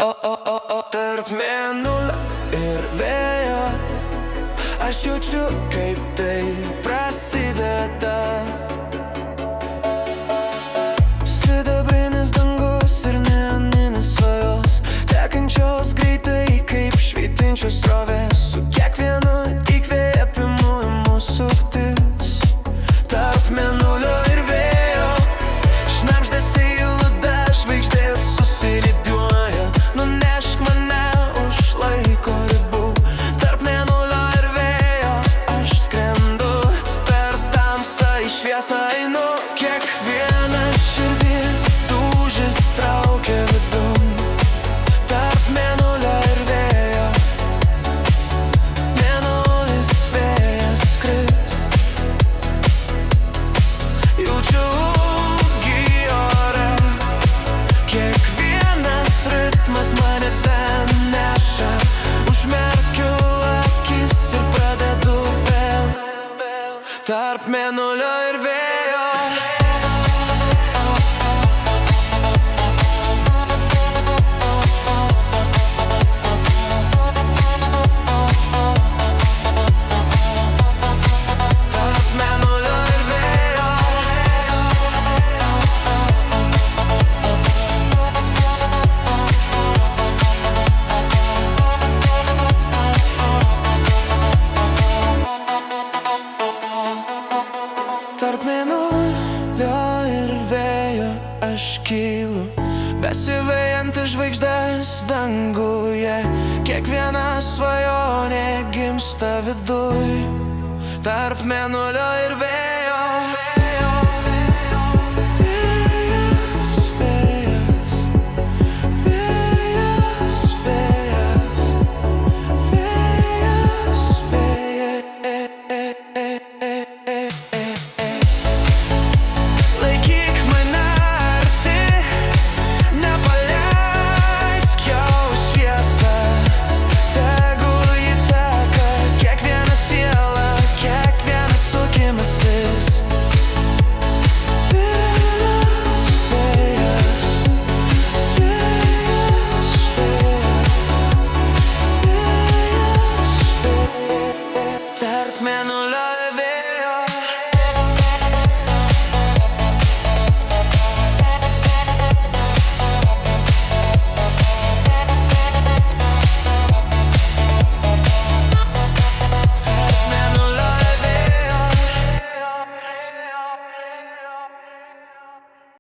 Tarp mėnulio ir vėjo aš jaučiu, kaip tai prasideda. Sidabrinis dangus ir neoninis svajos, tekančios greitai kaip švytinčios srovės, su kiekvienu įkvėpimu imu suktis. Tarp mėnulio ir vėjo šnabždasi įluda, žvaigždės susirikiuoja, nunešk mane už laiko ribų. Tarp mėnulio ir vėjo aš skrendu, per tamsą į šviesą einu. Kiekviena širdis dūžis traukia vidun. Tarp mėnulio ir vėjo mėnulis vėjas skrist. Jaučiu ūgį ore, kiekvienas ritmas mane ten neša. Užmerkiu akis ir pradedu vėl. Tarp mėnulio ir vėjo Tarp mėnulio ir vėjo aš kylu, besivejantis žvaigždės danguje. Kiekviena svajonė gimsta viduj. Tarp mėnulio ir vėjo